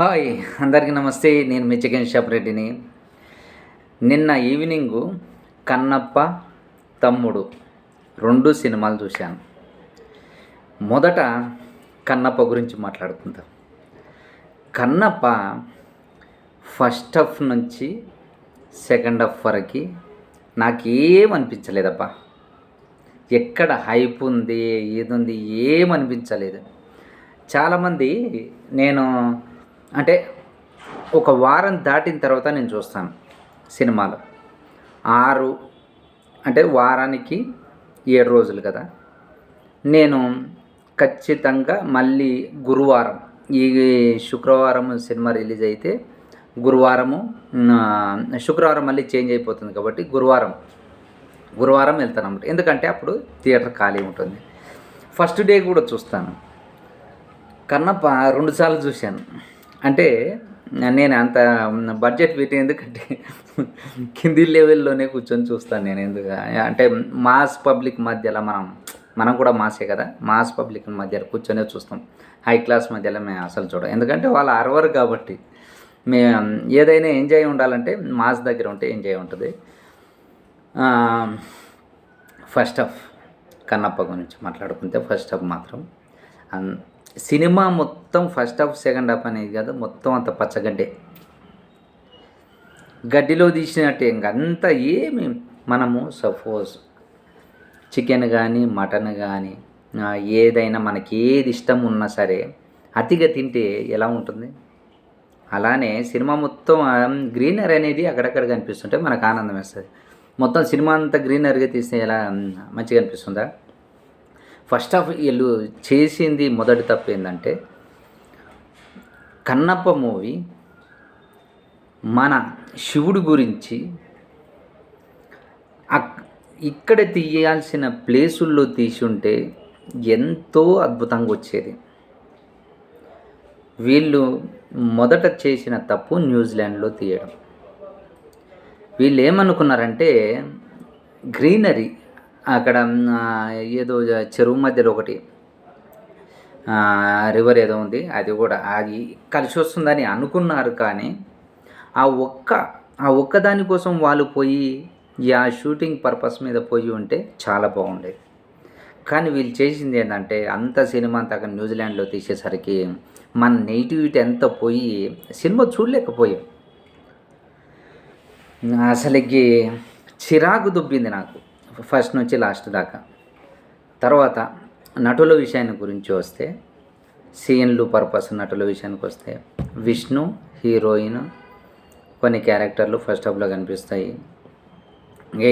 Hi, అందరికీ నమస్తే. నేను మీ చికెన్ షాప్ రెడ్డిని. నిన్న ఈవినింగు 'కన్నప్ప', 'తమ్ముడు' 2 సినిమాలు చూశాను. మొదట 'కన్నప్ప' గురించి మాట్లాడుకుందాం. 'కన్నప్ప' ఫస్ట్ హాఫ్ నుంచి సెకండ్ హాఫ్ వరకు నాకేమనిపించలేదబ్బా. ఎక్కడ హైప్ ఉంది, ఏదుంది ఏమనిపించలేదు. చాలామంది నేను అంటే ఒక వారం దాటిన తర్వాత నేను చూస్తాను సినిమాలు. 6 అంటే వారానికి 7 రోజులు కదా. నేను ఖచ్చితంగా మళ్ళీ గురువారం, ఈ శుక్రవారం సినిమా రిలీజ్ అయితే శుక్రవారం మళ్ళీ చేంజ్ అయిపోతుంది కాబట్టి గురువారం వెళ్తానన్నమాట. ఎందుకంటే అప్పుడు థియేటర్ ఖాళీ ఉంటుంది. ఫస్ట్ డే కూడా చూస్తాను. 'కన్నప్ప' 2 సార్లు చూశాను. అంటే నేను అంత బడ్జెట్ పెట్టి, ఎందుకంటే కింది లెవెల్లోనే కూర్చొని చూస్తాను నేను. అంటే మాస్ పబ్లిక్ మధ్యలో మనం కూడా మాసే కదా, మాస్ పబ్లిక్ మధ్యలో కూర్చొనే చూస్తాం. హై క్లాస్ మధ్యలో మేము అసలు చూడం, ఎందుకంటే వాళ్ళు అరవరు కాబట్టి. మేము ఏదైనా ఎంజాయ్ ఉండాలంటే మాస్ దగ్గర ఉంటే ఎంజాయ్ ఉంటుంది. ఫస్ట్ హాఫ్ 'కన్నప్ప' గురించి మాట్లాడుకుంటే ఫస్ట్ హాఫ్ మాత్రం సినిమా మొత్తం ఫస్ట్ హాఫ్ సెకండ్ హాఫ్ అనేది కాదు, మొత్తం అంత పచ్చగడ్డే, గడ్డిలో తీసినట్టే. ఇంకంతా ఏమి మనము సపోజ్ చికెన్ కానీ మటన్ కానీ ఏదైనా మనకి ఏది ఇష్టం ఉన్నా సరే అతిగా తింటే ఎలా ఉంటుంది, అలానే సినిమా మొత్తం గ్రీనరీ అనేది అక్కడక్కడ కనిపిస్తుంటే మనకు ఆనందం వేస్తుంది. మొత్తం సినిమా అంతా గ్రీనరీగా తీస్తే ఎలా మంచిగా అనిపిస్తుందా? ఫస్ట్ హాఫ్ వీళ్ళు చేసింది మొదటి తప్పు ఏంటంటే, 'కన్నప్ప' మూవీ మన శివుడి గురించి ఇక్కడ తీయాల్సిన ప్లేసుల్లో తీసి ఉంటే ఎంతో అద్భుతంగా వచ్చేది. వీళ్ళు మొదట చేసిన తప్పు న్యూజిలాండ్లో తీయడం. వీళ్ళు ఏమనుకున్నారంటే గ్రీనరీ అక్కడ ఏదో చెరువు మధ్యలో ఒకటి రివర్ ఏదో ఉంది, అది కూడా అది కలిసి వస్తుందని అనుకున్నారు. కానీ ఆ ఒక్క దానికోసం వాళ్ళు పోయి ఆ షూటింగ్ పర్పస్ మీద పోయి ఉంటే చాలా బాగుండేది. కానీ వీళ్ళు చేసింది ఏంటంటే, అంత సినిమా అంతా అక్కడ న్యూజిలాండ్లో తీసేసరికి మన నెగిటివిటీ అంతా పోయి సినిమా చూడలేకపోయాం. అసలుకి చిరాకు దుబ్బింది నాకు ఫస్ట్ నుంచి లాస్ట్ దాకా. తర్వాత నటుల విషయాన్ని గురించి వస్తే, సీన్లు పర్పస్ నటుల విషయానికి వస్తే, విష్ణు, హీరోయిన్, కొన్ని క్యారెక్టర్లు ఫస్ట్ హాఫ్లో కనిపిస్తాయి.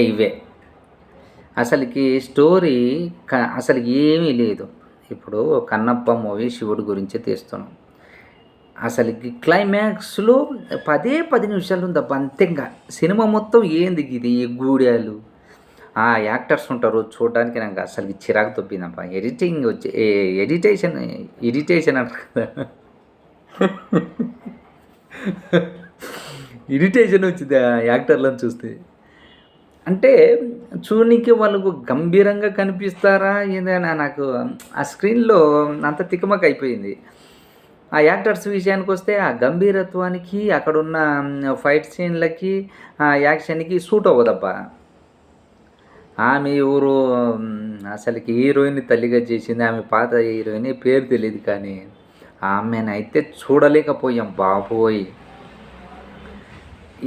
ఇవే అసలుకి స్టోరీ అసలు ఏమీ లేదు. ఇప్పుడు 'కన్నప్ప' మూవీ శివుడి గురించి తీస్తున్నాం. అసలుకి క్లైమాక్స్లో 10 నిమిషాలు ఉంది తప్ప అంతేగా. సినిమా మొత్తం ఏంది ఇది, గూడాలు, ఆ యాక్టర్స్ ఉంటారు చూడడానికి. నాకు అసలు చిరాకు తప్పిందప్ప. ఇరిటేషన్ అంటారు కదా, ఇరిటేషన్ వచ్చింది ఆ యాక్టర్లను చూస్తే. అంటే చూడడానికి వాళ్ళకు గంభీరంగా కనిపిస్తారా ఏదైనా, నాకు ఆ స్క్రీన్లో అంత తికమక అయిపోయింది. ఆ యాక్టర్స్ విషయానికి వస్తే ఆ గంభీరత్వానికి, అక్కడున్న ఫైట్ సీన్లకి, ఆ యాక్షన్కి సూట్ అవ్వదబ్బా. ఆమె ఎవరు అసలుకి హీరోయిన్ తల్లిగా చేసింది, ఆమె పాత హీరోయిన్ పేరు తెలియదు, కానీ ఆమెనైతే చూడలేకపోయాం బాబోయ్.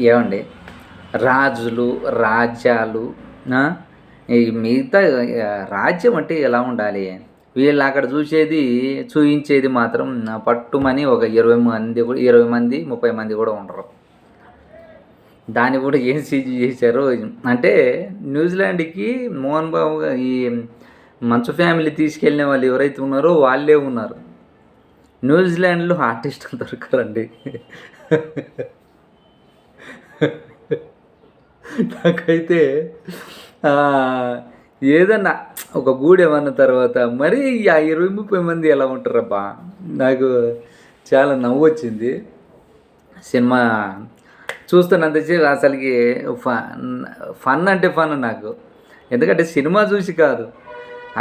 ఏమండి, రాజులు, రాజ్యాలు, ఈ మిగతా రాజ్యం అంటే ఎలా ఉండాలి, వీళ్ళు అక్కడ చూయించేది మాత్రం పట్టుమని ఒక 20 మంది 30 మంది కూడా ఉండరు. దాన్ని కూడా ఏం సీజీ చేశారో. అంటే న్యూజిలాండ్కి మోహన్ బాబు ఈ మంచు ఫ్యామిలీ తీసుకెళ్ళిన వాళ్ళు ఎవరైతే ఉన్నారో వాళ్ళే ఉన్నారు. న్యూజిలాండ్లో ఆర్టిస్టులు దొరకరండి. నాకైతే ఏదన్నా ఒక గూడెమన్న తర్వాత మరీ ఆ 20-30 మంది ఎలా ఉంటారబ్బా. నాకు చాలా నవ్వు వచ్చింది సినిమా చూస్తున్నంతసేపు. అసలుకి ఫన్ అంటే ఫన్ నాకు, ఎందుకంటే సినిమా చూసి కాదు,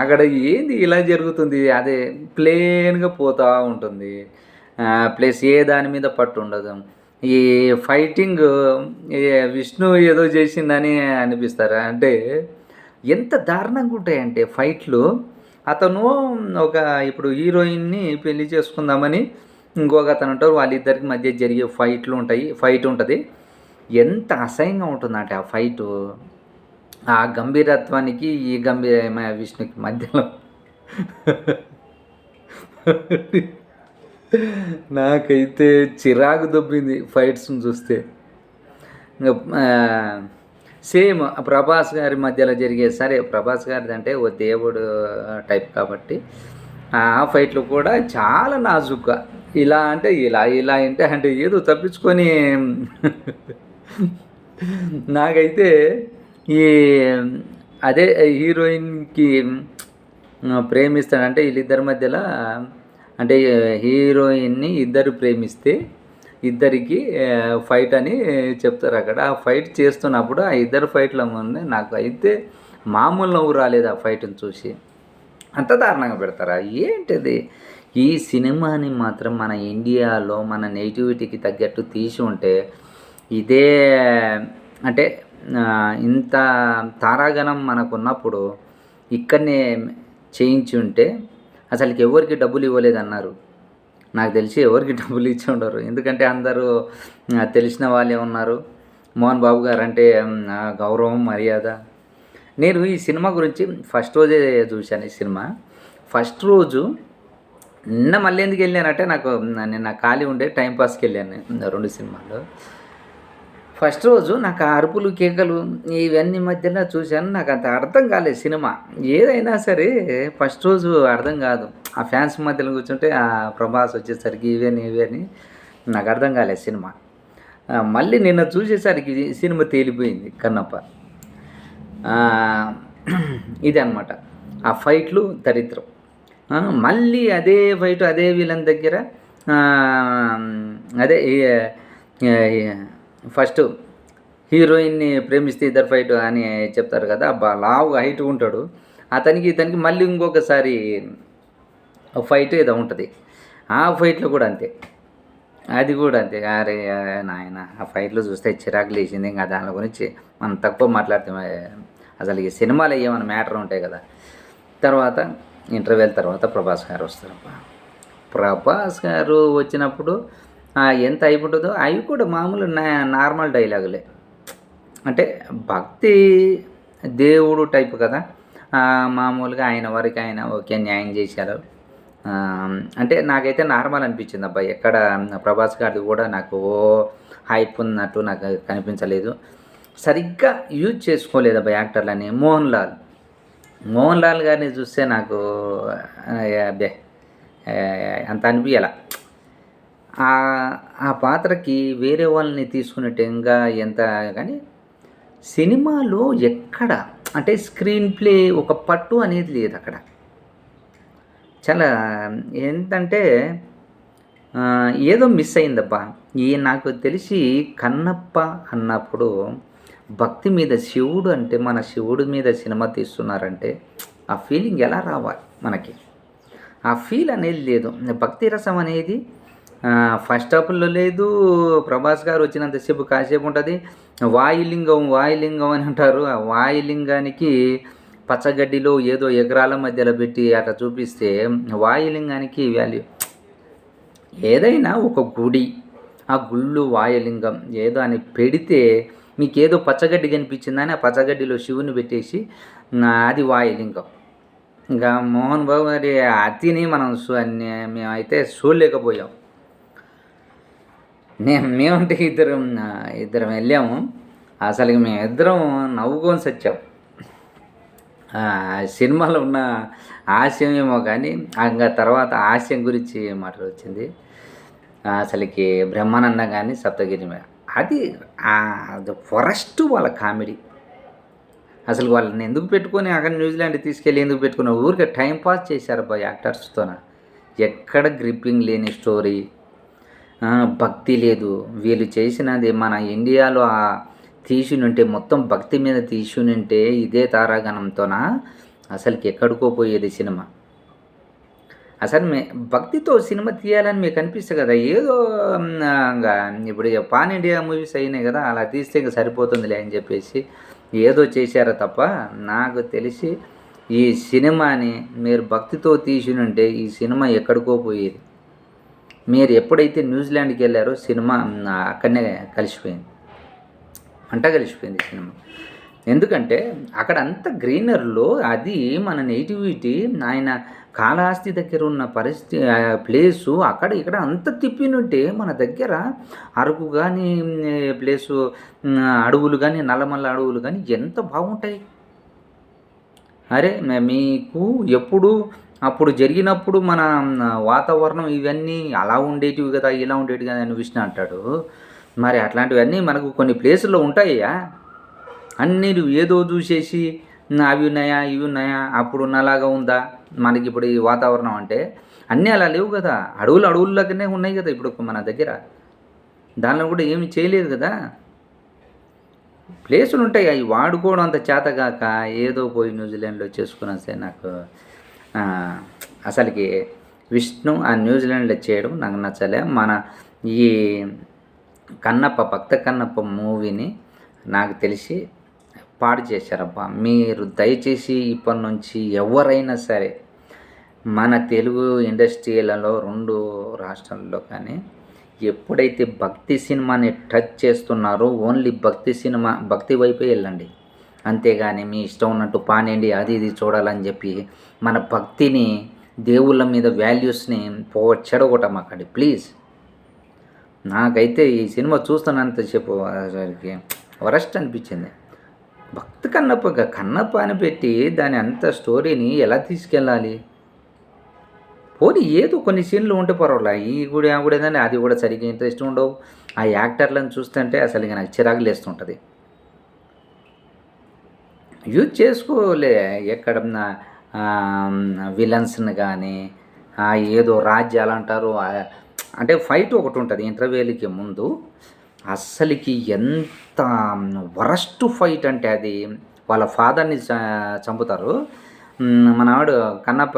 అక్కడ ఏంది ఇలా జరుగుతుంది, అదే ప్లేన్గా పోతూ ఉంటుంది. ప్లస్ ఏ దాని మీద పట్టు ఉండదు. ఈ ఫైటింగ్ ఈ విష్ణు ఏదో చేసిందని అనిపిస్తారు. అంటే ఎంత దారుణంగా ఉంటాయంటే ఫైట్లు. అతను ఒక ఇప్పుడు హీరోయిన్ని పెళ్లి చేసుకుందామని ఇంకొక అతను ఉంటారు. వాళ్ళిద్దరికి మధ్య జరిగే ఫైట్ ఉంటుంది. ఎంత అసహ్యంగా ఉంటుందంటే ఆ ఫైటు. ఆ గంభీరత్వానికి ఈ గంభీరమైన విష్ణుకి మధ్యలో నాకైతే చిరాకు దొబ్బింది ఫైట్స్ని చూస్తే. ఇంకా సేమ్ ప్రభాస్ గారి మధ్యలో జరిగే, సరే ప్రభాస్ గారిది అంటే ఓ దేవుడు టైప్ కాబట్టి ఆ ఫైట్లు కూడా చాలా నాజుగ్గా, ఇలా అంటే ఇలా అంటే ఏదో తప్పించుకొని నాకైతే ఈ అదే హీరోయిన్కి ప్రేమిస్తాడంటే వీళ్ళిద్దరి మధ్యలో, అంటే హీరోయిన్ని ఇద్దరు ప్రేమిస్తే ఇద్దరికి ఫైట్ అని చెప్తారు అక్కడ. ఆ ఫైట్ చేస్తున్నప్పుడు ఆ ఇద్దరు ఫైట్ల ముందే నాకు అయితే మామూలు నవ్వు రాలేదు ఆ ఫైట్ని చూసి. అంత దారుణంగా పెడతారా ఏంటిది? ఈ సినిమాని మాత్రం మన ఇండియాలో మన నేటివిటీకి తగ్గట్టు తీసి ఉంటే ఇదే, అంటే ఇంత తారాగణం మనకున్నప్పుడు ఇక్కడనే చేయించి ఉంటే అసలుకి ఎవరికి డబ్బులు ఇవ్వలేదన్నారు. నాకు తెలిసి ఎవరికి డబ్బులు ఇచ్చి ఉండరు. ఎందుకంటే అందరూ తెలిసిన వాళ్ళే ఉన్నారు. మోహన్ బాబు గారు అంటే గౌరవం, మర్యాద. నేను ఈ సినిమా గురించి ఫస్ట్ రోజే చూశాను. ఈ సినిమా ఫస్ట్ రోజు నిన్న మళ్ళీ ఎందుకు వెళ్ళానంటే నాకు నిన్న ఖాళీ ఉండే టైంపాస్కి వెళ్ళాను 2 సినిమాలు. ఫస్ట్ రోజు నాకు ఆ అరుపులు, కేకలు ఇవన్నీ మధ్యలో చూశాను. నాకు అంత అర్థం కాలేదు సినిమా. ఏదైనా సరే ఫస్ట్ రోజు అర్థం కాదు. ఆ ఫ్యాన్స్ మధ్యలో కూర్చుంటే ఆ ప్రభాస్ వచ్చేసరికి ఇవని నాకు అర్థం కాలేదు సినిమా. మళ్ళీ నిన్న చూసేసరికి సినిమా తేలిపోయింది కన్నప్ప. ఇది అనమాట ఆ ఫైట్లు దరిద్రం. మళ్ళీ అదే ఫైట్ అదే విలన్ దగ్గర అదే ఫస్ట్ హీరోయిన్ని ప్రేమిస్తే ఇద్దరు ఫైట్ అని చెప్తారు కదా. లావు హైట్ ఉంటాడు ఇతనికి మళ్ళీ ఇంకొకసారి ఫైట్ ఏదో ఉంటుంది. ఆ ఫైట్లో కూడా అంతే, అది కూడా అంతే. అరే నాయన ఆ ఫైట్లో చూస్తే చిరాకు లేచింది. ఇంకా దాని గురించి మనం తక్కువ మాట్లాడితే అసలు ఈ సినిమాలో ఏమైనా మ్యాటర్ ఉంటాయి కదా. తర్వాత ఇంటర్వెల్ తర్వాత ప్రభాస్ గారు వస్తారు. ప్రభాస్ గారు వచ్చినప్పుడు ఎంత అయిపోతుందో అవి కూడా మామూలు నార్మల్ డైలాగులే. అంటే భక్తి దేవుడు టైపు కదా. మామూలుగా ఆయన వరకు ఆయన ఓకే న్యాయం చేశారు. అంటే నాకైతే నార్మల్ అనిపించింది అబ్బాయి. ఎక్కడ ప్రభాస్ గారిది కూడా నాకు హైప్ ఉన్నట్టు నాకు కనిపించలేదు. సరిగ్గా యూజ్ చేసుకోలేదు అబ్బాయి యాక్టర్లని. మోహన్ లాల్ గారిని చూస్తే నాకు అబ్బే అంత అనిపించాల. ఆ పాత్రకి వేరే వాళ్ళని తీసుకున్నట్టు ఇంకా ఎంత, కానీ సినిమాలో ఎక్కడ అంటే స్క్రీన్ ప్లే ఒక పట్టు అనేది లేదు అక్కడ. చాలా ఏంటంటే ఏదో మిస్ అయిందబ్బా. నాకు తెలిసి కన్నప్ప అన్నప్పుడు భక్తి మీద, శివుడు అంటే మన శివుడి మీద సినిమా తీస్తున్నారంటే ఆ ఫీలింగ్ ఎలా రావాలి మనకి? ఆ ఫీల్ అనేది లేదు. భక్తి రసం అనేది ఫస్ట్ హాఫ్లో లేదు. ప్రభాస్ గారు వచ్చినంతసేపు కాసేపు ఉంటుంది. వాయులింగం అని అంటారు. ఆ వాయులింగానికి పచ్చగడ్డిలో ఏదో ఎకరాల మధ్యలో పెట్టి అట్లా చూపిస్తే వాయులింగానికి వాల్యూ. ఏదైనా ఒక గుడి, ఆ గుళ్ళు వాయులింగం ఏదో అని పెడితే మీకేదో పచ్చగడ్డి కనిపించిందని ఆ పచ్చగడ్డిలో శివుని పెట్టేసి అది వాయులింగం. ఇంకా మోహన్ బాబు గారి అతిని మేమైతే చూడలేకపోయాం. మేమంటే ఇద్దరం వెళ్ళాము. అసలు మేమిద్దరం నవ్వుకొని సచ్చాం. సినిమాలో ఉన్న హాస్యం ఏమో కానీ ఇంకా తర్వాత హాస్యం గురించి మాటలు వచ్చింది. అసలుకి బ్రహ్మానందం కానీ సప్తగిరి అది ఫరెస్ట్ వాళ్ళ కామెడీ. అసలు వాళ్ళని ఎందుకు పెట్టుకొని అక్కడ న్యూజిలాండ్ తీసుకెళ్ళి ఎందుకు పెట్టుకున్న? ఊరికే టైంపాస్ చేశారు అబ్బా యాక్టర్స్తోన. ఎక్కడ గ్రిప్పింగ్ లేని స్టోరీ, భక్తి లేదు. వీళ్ళు చేసినది మన ఇండియాలో తీసునుంటే మొత్తం భక్తి మీద తీసునుంటే ఇదే తారాగణంతోన అసలుకి ఎక్కడికో పోయేది సినిమా. అసలు భక్తితో సినిమా తీయాలని మీకు అనిపిస్తుంది కదా, ఏదో ఇంగా ఇప్పుడు పాన్ ఇండియా మూవీస్ అయినాయి కదా, అలా తీస్తే ఇంక సరిపోతుందిలే అని చెప్పేసి ఏదో చేశారో తప్ప, నాకు తెలిసి ఈ సినిమాని మీరు భక్తితో తీసుంటే ఈ సినిమా ఎక్కడికో పోయేది. మీరు ఎప్పుడైతే న్యూజిలాండ్కి వెళ్ళారో సినిమా అక్కడనే కలిసిపోయింది, అంట కలిసిపోయింది సినిమా. ఎందుకంటే అక్కడ అంత గ్రీనరీలో అది మన నేటివిటీ, ఆయన కాళహస్తి దగ్గర ఉన్న పరిస్థితి ప్లేసు అక్కడ ఇక్కడ అంత తిప్పినుంటే మన దగ్గర అరకు కానీ ప్లేసు అడవులు కానీ నల్లమల్ల అడవులు కానీ ఎంత బాగుంటాయి. అరే మీకు ఎప్పుడు అప్పుడు జరిగినప్పుడు మన వాతావరణం ఇవన్నీ అలా ఉండేటివి కదా, ఇలా ఉండేటివి కదా అని విష్ణు అంటాడు. మరి అట్లాంటివన్నీ మనకు కొన్ని ప్లేసుల్లో ఉంటాయా? అన్నీ నువ్వు ఏదో చూసేసి అవి ఉన్నాయా ఇవి ఉన్నాయా అప్పుడు ఉన్నలాగా ఉందా మనకి ఇప్పుడు ఈ వాతావరణం అంటే? అన్నీ అలా లేవు కదా, అడవుల్లాగానే ఉన్నాయి కదా ఇప్పుడు మన దగ్గర. దానిలో కూడా ఏమి చేయలేదు కదా, ప్లేసులు ఉంటాయి. అవి వాడుకోవడం అంత చేతగాక ఏదో పోయి న్యూజిలాండ్లో చేసుకున్నా సరే నాకు అసలుకి విష్ణు ఆ న్యూజిలాండ్లో చేయడం నాకు నచ్చలే. మన ఈ కన్నప్ప భక్త కన్నప్ప మూవీని నాకు తెలిసి పాడు చేశారబ్బా. మీరు దయచేసి ఇప్పటి నుంచి ఎవరైనా సరే మన తెలుగు ఇండస్ట్రీలలో 2 రాష్ట్రాల్లో కానీ ఎప్పుడైతే భక్తి సినిమాని టచ్ చేస్తున్నారో ఓన్లీ భక్తి సినిమా భక్తి వైపే వెళ్ళండి. అంతేగాని మీ ఇష్టం ఉన్నట్టు పానేయండి అది ఇది చూడాలని చెప్పి మన భక్తిని దేవుళ్ళ మీద వాల్యూస్ని చెడగొట్టమాకండి ప్లీజ్. నాకైతే ఈ సినిమా చూస్తున్నంతసేపు అసలుకి వరస్ట్ అనిపించింది. భక్తి కన్నప్ప అని పెట్టి దాని అంత స్టోరీని ఎలా తీసుకెళ్ళాలి? పోనీ ఏదో కొన్ని సీన్లు ఉంటే పర్వాలే, ఈ గుడి ఆ గుడి ఏదంటే అది కూడా సరిగ్గా ఇంట్రెస్ట్ ఉండవు. ఆ యాక్టర్లను చూస్తుంటే అసలు ఇక నాకు చిరాకు లేస్తుంటుంది. యూజ్ చేసుకోలే ఎక్కడన్నా విలన్స్ని కానీ ఏదో రాజ్యాలు అంటారు, అంటే ఫైట్ ఒకటి ఉంటుంది ఇంటర్వ్యూలకి ముందు. అస్సలకి ఎంత వరస్ట్ ఫైట్ అంటే అది వాళ్ళ ఫాదర్ని చంపుతారు. మనవాడు కన్నప్ప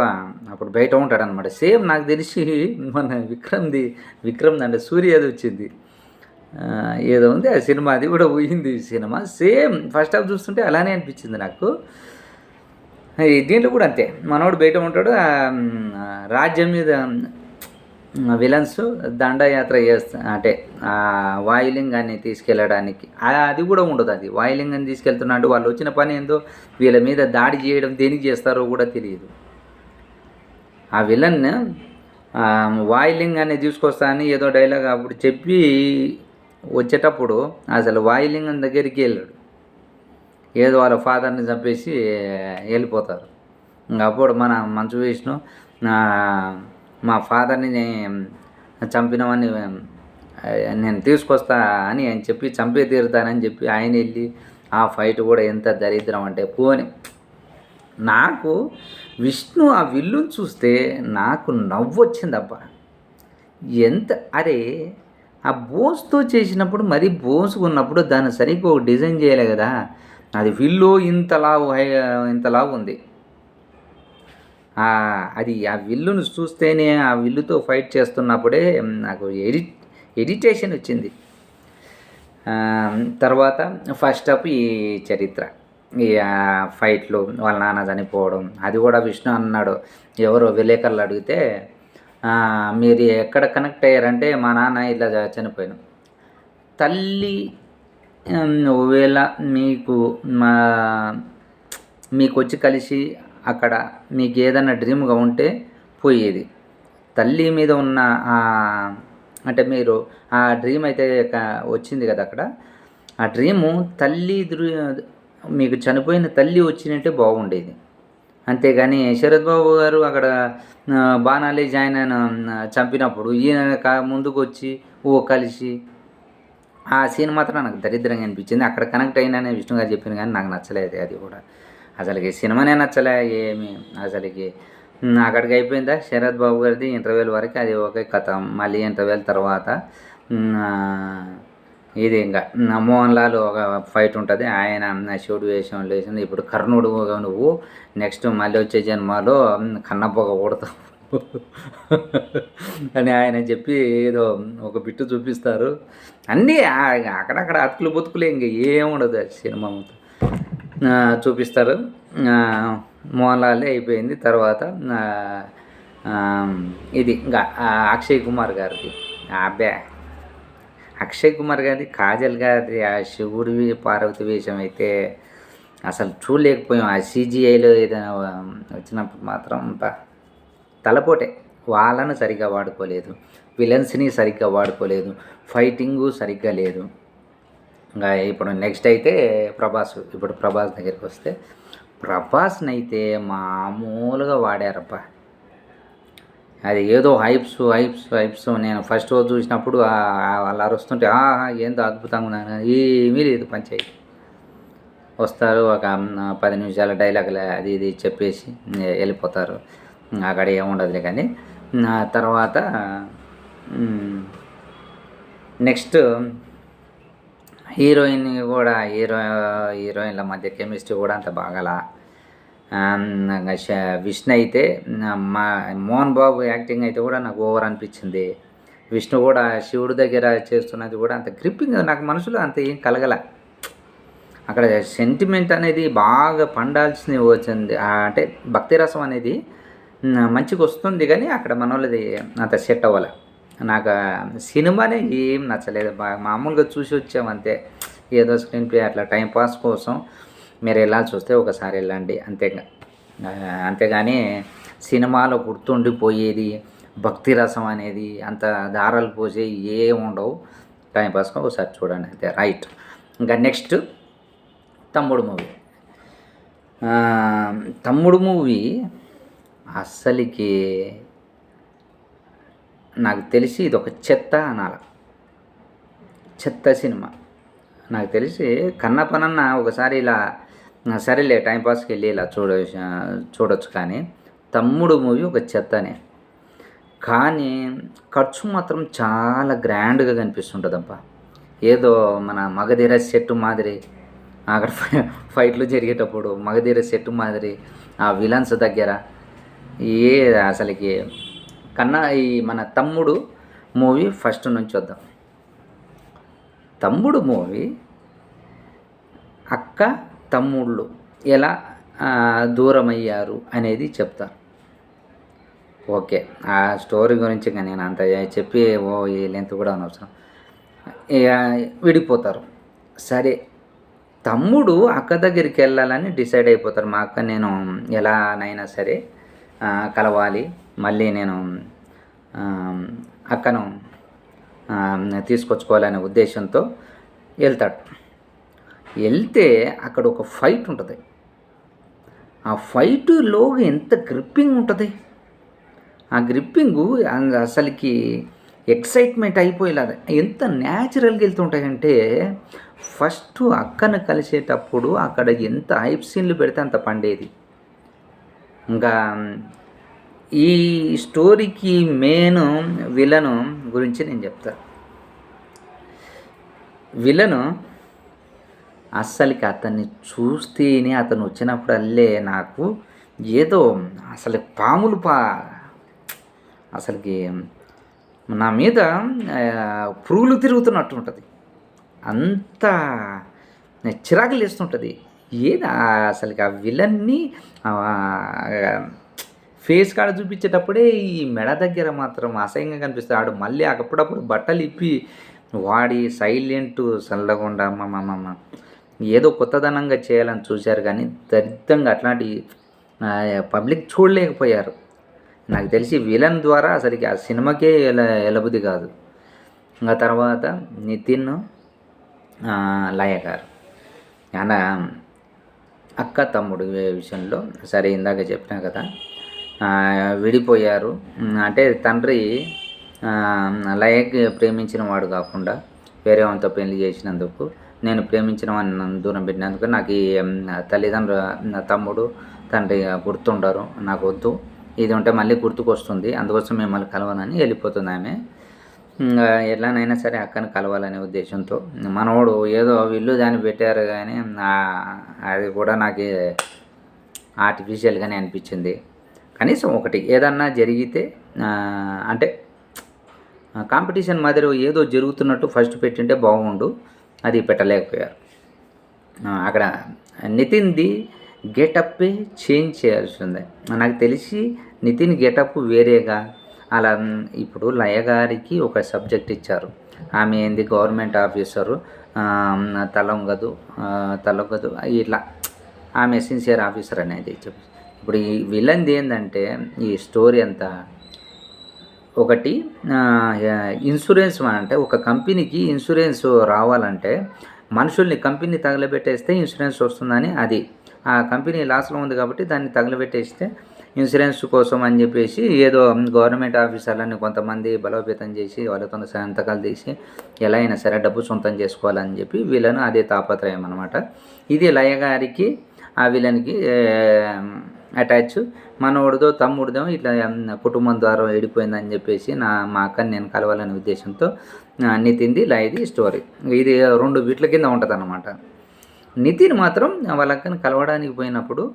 అప్పుడు బయట ఉంటాడు అనమాట. సేమ్ నాకు తెలిసి మన విక్రమ్ అంటే సూర్యది వచ్చింది ఏదో ఉంది ఆ సినిమా, అది కూడా పోయింది సినిమా. సేమ్ ఫస్ట్ హాఫ్ చూస్తుంటే అలానే అనిపించింది నాకు. దీంట్లో కూడా అంతే, మనవాడు బయట ఉంటాడు, రాజ్యం మీద విలన్స్ దండయాత్ర చేస్తా అంటే వాయులింగాన్ని తీసుకెళ్ళడానికి అది కూడా ఉండదు. అది వాయులింగాన్ని తీసుకెళ్తున్నాడు, వాళ్ళు వచ్చిన పని ఏందో వీళ్ళ మీద దాడి చేయడం దేనికి చేస్తారో కూడా తెలియదు. ఆ విలన్ వాయులింగాన్ని తీసుకొస్తా అని ఏదో డైలాగ్ అప్పుడు చెప్పి వచ్చేటప్పుడు అసలు వాయులింగం దగ్గరికి వెళ్ళాడు, ఏదో వాళ్ళ ఫాదర్ని చంపేసి వెళ్ళిపోతారు. అప్పుడు మన మంచు విష్ణు మా ఫాదర్ని చంపినవని నేను తీసుకొస్తా అని చెప్పి చంపే తీరుతానని చెప్పి ఆయన వెళ్ళి ఆ ఫైట్ కూడా ఎంత దరిద్రం అంటే పోని. నాకు విష్ణు ఆ విల్లుని చూస్తే నాకు నవ్వు వచ్చిందబ్బా. ఎంత అరే ఆ బోన్స్తో చేసినప్పుడు మరీ బోన్స్గా ఉన్నప్పుడు దాన్ని సరిగ్గా ఒక డిజైన్ చేయలే కదా, అది విల్లు ఇంతలావు ఉంది. అది ఆ విల్లును చూస్తేనే ఆ విల్లుతో ఫైట్ చేస్తున్నప్పుడే నాకు ఎడిటేషన్ వచ్చింది. తర్వాత ఫస్ట్ హాఫ్ ఈ చరిత్ర, ఈ ఫైట్లు వాళ్ళ నాన్న చనిపోవడం, అది కూడా విష్ణు అన్నాడు. ఎవరో విలేకరులు అడిగితే మీరు ఎక్కడ కనెక్ట్ అయ్యారంటే మా నాన్న ఇట్లా చనిపోయాను. తల్లి ఒకవేళ మీకు వచ్చి కలిసి అక్కడ మీకు ఏదైనా డ్రీమ్గా ఉంటే పోయేది. తల్లి మీద ఉన్న అంటే మీరు ఆ డ్రీమ్ అయితే వచ్చింది కదా అక్కడ, ఆ డ్రీము తల్లి మీకు చనిపోయిన తల్లి వచ్చినట్టే బాగుండేది. అంతేగాని శరత్ బాబు గారు అక్కడ బాణాలి జాయిన్ అయిన చంపినప్పుడు ఈయన ముందుకు వచ్చి కలిసి ఆ సీన్ మాత్రం నాకు దరిద్రంగా అనిపించింది. అక్కడ కనెక్ట్ అయినానే విష్ణు గారు చెప్పింది, కానీ నాకు నచ్చలేదు అది కూడా. అసలుకి సినిమానే నచ్చలే ఏమి. అసలుకి అక్కడికి అయిపోయిందా శరత్ బాబు గారిది ఇంటర్వ్యూల వరకు, అది ఒకే కథ. మళ్ళీ ఇంటర్వ్యూల తర్వాత ఇది ఇంకా మోహన్ లాల్ ఒక ఫైట్ ఉంటుంది, ఆయన శివుడు వేషంలో వేసింది. ఇప్పుడు కర్ణుడు నువ్వు నెక్స్ట్ మళ్ళీ వచ్చే జన్మలో కన్నప్పగా కొడతావు అని ఆయన చెప్పి ఏదో ఒక బిట్టు చూపిస్తారు. అన్నీ అక్కడక్కడ అతుకులు బతుకులే, ఇంక ఏముండదు అది సినిమా మొత్తం. చూపిస్తారు. మోహన్ లాలే అయిపోయింది. తర్వాత ఇది ఇంకా అక్షయ్ కుమార్ గారిది. అబ్బే, అక్షయ్ కుమార్ గారిది, కాజల్ గారిది ఆ శివుడివి పార్వతి వేషం అయితే అసలు చూడలేకపోయాం. ఆ సీజీఐలో ఏదైనా వచ్చినప్పుడు మాత్రం తలపోటే. వాళ్ళను సరిగ్గా వాడుకోలేదు, విలన్స్ని సరిగ్గా వాడుకోలేదు, ఫైటింగు సరిగ్గా లేదు. ఇంకా ఇప్పుడు నెక్స్ట్ అయితే ప్రభాస్. ఇప్పుడు ప్రభాస్ దగ్గరికి వస్తే, ప్రభాస్ని అయితే మామూలుగా వాడారబ్బా. అది ఏదో హైప్స్. నేను ఫస్ట్ రోజు చూసినప్పుడు వాళ్ళు అరుస్తుంటే ఏందో అద్భుతంగా ఉన్నాను, ఏమీ లేదు పంచాయతీ. వస్తారు, ఒక 10 నిమిషాల డైలాగులు అది ఇది చెప్పేసి వెళ్ళిపోతారు. అక్కడ ఏముండదులే. కానీ తర్వాత నెక్స్ట్ హీరోయిన్ కూడా, హీరోయిన్ల మధ్య కెమిస్ట్రీ కూడా అంత బాగాలా. విష్ణు అయితే మా మోహన్ బాబు యాక్టింగ్ అయితే కూడా నాకు ఓవర్ అనిపించింది. విష్ణు కూడా శివుడి దగ్గర చేస్తున్నది కూడా అంత గ్రిప్పింగ్ నాకు మనసులో అంత ఏం కలగల. అక్కడ సెంటిమెంట్ అనేది బాగా పండాల్సింది వచ్చింది. అంటే భక్తి రసం అనేది మంచిగా వస్తుంది, కానీ అక్కడ మనోళ్ళది అంత సెట్ అవ్వాలి. నాకు సినిమానే ఏం నచ్చలేదు. మామూలుగా చూసి వచ్చామంతే. ఏదో స్క్రీన్ ప్లే అట్లా టైంపాస్ కోసం మీరు వెళ్ళాల్సి వస్తే ఒకసారి వెళ్ళండి అంతేగాని సినిమాలో గుర్తుండిపోయేది భక్తి రసం అనేది అంత దారాలు పోసే ఏం ఉండవు. టైంపాస్గా ఒకసారి చూడండి అంతే. రైట్. ఇంకా నెక్స్ట్ తమ్ముడు మూవీ అస్సలకి నాకు తెలిసి ఇది ఒక చెత్త అనాల. చెత్త సినిమా. నాకు తెలిసి కన్నప్పనన్న ఒకసారి ఇలా సరేలే టైంపాస్కి వెళ్ళి ఇలా చూడొచ్చు. కానీ తమ్ముడు మూవీ ఒక చెత్తనే. కానీ ఖర్చు మాత్రం చాలా గ్రాండ్గా కనిపిస్తుంటుందబ్బా. ఏదో మన మగధీర సెట్టు మాదిరి అక్కడ ఫైట్లు జరిగేటప్పుడు మగధీర సెట్టు మాదిరి ఆ విలన్స్ దగ్గర అసలుకి కన్నా ఈ మన తమ్ముడు మూవీ ఫస్ట్ నుంచి వద్దాం. తమ్ముడు మూవీ అక్క తమ్ముళ్ళు ఎలా దూరమయ్యారు అనేది చెప్తారు. ఓకే, ఆ స్టోరీ గురించి నేను అంత చెప్పి ఈ లెంత్ కూడా అనవసరం. విడిపోతారు. సరే, తమ్ముడు అక్క దగ్గరికి వెళ్ళాలని డిసైడ్ అయిపోతారు. మా అక్క నేను ఎలానైనా సరే కలవాలి, మళ్ళీ నేను అక్కను తీసుకొచ్చుకోవాలనే ఉద్దేశంతో వెళ్తాడు. వెళ్తే అక్కడ ఒక ఫైట్ ఉంటుంది. ఆ ఫైటులో ఎంత గ్రిప్పింగ్ ఉంటుంది. ఆ గ్రిప్పింగు అసలుకి ఎక్సైట్మెంట్ అయిపోయేలాగా ఎంత న్యాచురల్గా వెళ్తుంటాయంటే, ఫస్ట్ అక్కను కలిసేటప్పుడు అక్కడ ఎంత హైప్ సీన్లు పెడితే అంత పండేది. ఇంకా ఈ స్టోరీకి మెయిన్ విలను గురించి నేను చెప్తాను. విలను అస్సలకి అతన్ని చూస్తేనే, అతను వచ్చినప్పుడల్లే నాకు ఏదో అసలు పాములు అసలుకి నా మీద పురుగులు తిరుగుతున్నట్టు ఉంటుంది. అంత చిరాకులు వేస్తుంటుంది. అసలుకి ఆ విలన్ని ఫేస్ కాడ చూపించేటప్పుడే ఈ మెడ దగ్గర మాత్రం అసహ్యంగా కనిపిస్తాడు. ఆడు మళ్ళీ అప్పుడప్పుడు బట్టలు ఇప్పి వాడి సైలెంట్ చల్లకుండా ఏదో కొత్తదనంగా చేయాలని చూశారు, కానీ దరిద్రంగా అట్లాంటి పబ్లిక్ చూడలేకపోయారు. నాకు తెలిసి విలన్ ద్వారా అసలుకి ఆ సినిమాకే ఎలబుద్ధి కాదు. ఇంకా తర్వాత నితిన్, లయ గారు అక్క తమ్ముడు విషయంలో సరే ఇందాక చెప్పినా కదా, విడిపోయారు. అంటే తండ్రి లయకి ప్రేమించిన వాడు కాకుండా వేరే వానితో పెళ్లి చేసినందుకు, నేను ప్రేమించిన వాడిని నన్ను దూరం పెట్టినందుకు నాకు ఈ తమ్ముడు తండ్రి గుర్తుండరు, నాకు వద్దు, ఇది ఉంటే మళ్ళీ గుర్తుకొస్తుంది, అందుకోసం మిమ్మల్ని కలవాలని వెళ్ళిపోతుంది ఆమె. ఎలానైనా సరే అక్కను కలవాలనే ఉద్దేశంతో మనోడు ఏదో విల్లు దాన్ని పెట్టారు, కానీ అది కూడా నాకు ఆర్టిఫిషియల్గానే అనిపించింది. కనీసం ఒకటి ఏదన్నా జరిగితే అంటే కాంపిటీషన్ మాదిరి ఏదో జరుగుతున్నట్టు ఫస్ట్ పెట్టింటే బాగుండు, అది పెట్టలేకపోయారు. అక్కడ నితిన్ది గెటప్పే చేంజ్ చేయాల్సి ఉంది. నాకు తెలిసి నితిన్ గెటప్ వేరేగా అలా ఇప్పుడు లయ గారికి ఒక సబ్జెక్ట్ ఇచ్చారు. ఆమె ఏంది గవర్నమెంట్ ఆఫీసరు, తలొగ్గదు ఇట్లా ఆమె సిన్సియర్ ఆఫీసర్ అనేది చెప్పి. ఇప్పుడు ఈ విలన్ది ఏంటంటే ఈ స్టోరీ అంతా ఒకటి ఇన్సూరెన్స్ అంటే ఒక కంపెనీకి ఇన్సూరెన్స్ రావాలంటే మనుషుల్ని కంపెనీ తగలబెట్టేస్తే ఇన్సూరెన్స్ వస్తుందని, అది ఆ కంపెనీ లాస్లో ఉంది కాబట్టి దాన్ని తగలబెట్టేస్తే ఇన్సూరెన్స్ కోసం అని చెప్పేసి ఏదో గవర్నమెంట్ ఆఫీసర్లని కొంతమంది బలోపేతం చేసి వాళ్ళతో సంతకాలు తీసి ఎలా అయినా సరే డబ్బు సొంతం చేసుకోవాలని చెప్పి వీళ్ళను అదే తాపత్రయం అనమాట. ఇది లయ గారికి ఆ విలన్కి అటాచ్. మనోడిదో తమ్ముడిదో ఇట్లా కుటుంబం ద్వారా విడిపోయిందని చెప్పేసి మా అక్కని నేను కలవాలనే ఉద్దేశంతో నితిన్ది లయది స్టోరీ. ఇది 2 వీట్ల కింద ఉంటుంది అన్నమాట. నితిన్ మాత్రం వాళ్ళ అక్కని కలవడానికి పోయినప్పుడు